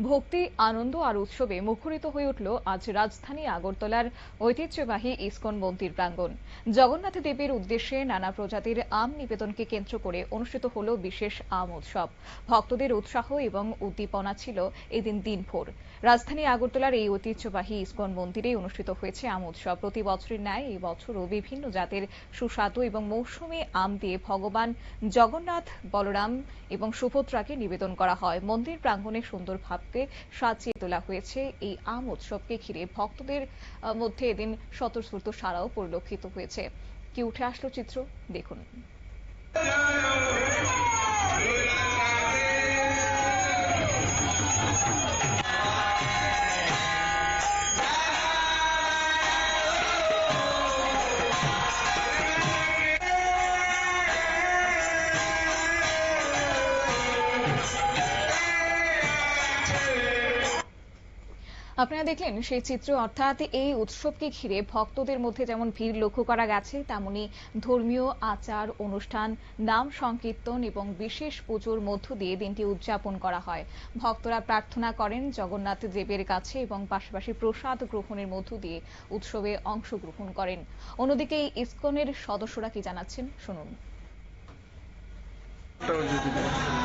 ভক্তি, আনন্দ আর উৎসবে মুখরিত হয়ে উঠল আজ রাজধানী আগরতলার ঐতিহ্যবাহী ইসকন মন্দির প্রাঙ্গণ। জগন্নাথ দেবের উদ্দেশ্যে নানা প্রজাতির আম নিবেদনকে কেন্দ্র করে অনুষ্ঠিত হল বিশেষ আম উৎসব। ভক্তদের উৎসাহ এবং উদ্দীপনা ছিল এদিন দিনভর। রাজধানী আগরতলার এই ঐতিহ্যবাহী ইসকন মন্দিরে অনুষ্ঠিত হয়েছে আম উৎসব। প্রতি বছরের ন্যায় এই বছরও বিভিন্ন জাতের সুস্বাদু এবং মৌসুমী আম দিয়ে ভগবান জগন্নাথ, বলরাম এবং সুভদ্রাকে নিবেদন করা হয়। মন্দির প্রাঙ্গণে সুন্দরভাবে সাজিয়ে তোলা হয়েছে। এই আম উৎসবকে ঘিরে ভক্তদের মধ্যে এদিন স্বতঃস্ফূর্ত সাড়াও পরিলক্ষিত হয়েছে। কি উঠে আসলো চিত্র, দেখুন। আপনারা দেখলেন সেই চিত্র, অর্থাৎ এই উৎসবকে ঘিরে ভক্তদের মধ্যে যেমন ভিড় লক্ষ্য করা গেছে, তেমনি ধর্মীয় আচার অনুষ্ঠান, নাম সংকীর্তন এবং বিশেষ পুজোর মধ্য দিয়ে দিনটি উদযাপন করা হয়। ভক্তরা প্রার্থনা করেন জগন্নাথ দেবের কাছে এবং পাশাপাশি প্রসাদ গ্রহণের মধ্য দিয়ে উৎসবে অংশগ্রহণ করেন। অন্যদিকে এই ইসকনের সদস্যরা কি জানাচ্ছেন, শুনুন।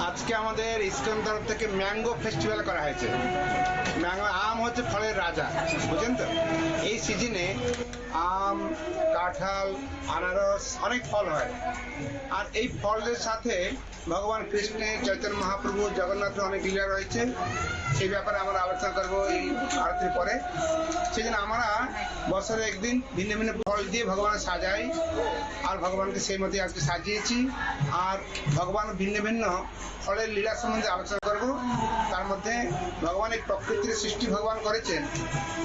আজকে আমাদের ইসকন তরফ থেকে ম্যাঙ্গো ফেস্টিভ্যাল করা হয়েছে। ম্যাঙ্গো আম হচ্ছে ফলের রাজা, বুঝলেন তো। এই সিজনে আম, কাঁঠাল, আনারস অনেক ফল হয়। আর এই ফলের সাথে ভগবান কৃষ্ণের, চৈতন্য মহাপ্রভু, জগন্নাথের অনেক লীলা রয়েছে। সেই ব্যাপারে আমরা আলোচনা করবো এই আরতির পরে। সেই জন্য আমরা বছরে একদিন ভিন্ন ভিন্ন ফল দিয়ে ভগবানের সাজাই, আর ভগবানকে সেই মতো আজকে সাজিয়েছি। আর ভগবান ভিন্ন ভিন্ন ফলের লীলা সম্বন্ধে আলোচনা করব। তার মধ্যে ভগবান এই প্রকৃতির সৃষ্টি ভগবান করেছেন,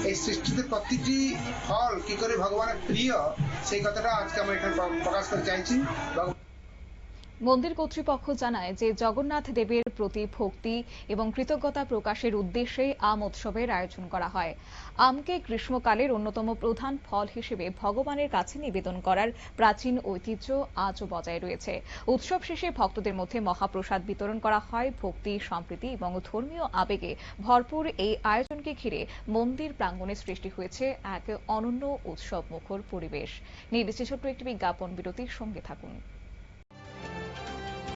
এই সৃষ্টিতে প্রতিটি ফল কি করে ভগবানের প্রিয়, সেই কথাটা আজকে আমরা এখানে প্রকাশ করতে চাইছি। মন্দির কর্তৃপক্ষ জানায় যে জগন্নাথ দেবের প্রতি ভক্তি এবং কৃতজ্ঞতা প্রকাশের উদ্দেশ্যে আম উৎসবের আয়োজন করা হয়। আমকে গ্রীষ্মকালের অন্যতম প্রধান ফল হিসেবে ভগবানের কাছে নিবেদন করার প্রাচীন ঐতিহ্য আজও বজায় রয়েছে। উৎসব শেষে ভক্তদের মধ্যে মহাপ্রসাদ বিতরণ করা হয়। ভক্তি, সম্প্রীতি এবং ধর্মীয় আবেগে ভরপুর এই আয়োজনকে ঘিরে মন্দির প্রাঙ্গণে সৃষ্টি হয়েছে এক অনন্য উৎসব মুখর পরিবেশ। নিয়ে ছোট্ট একটি বিজ্ঞাপন বিরতির সঙ্গে থাকুন।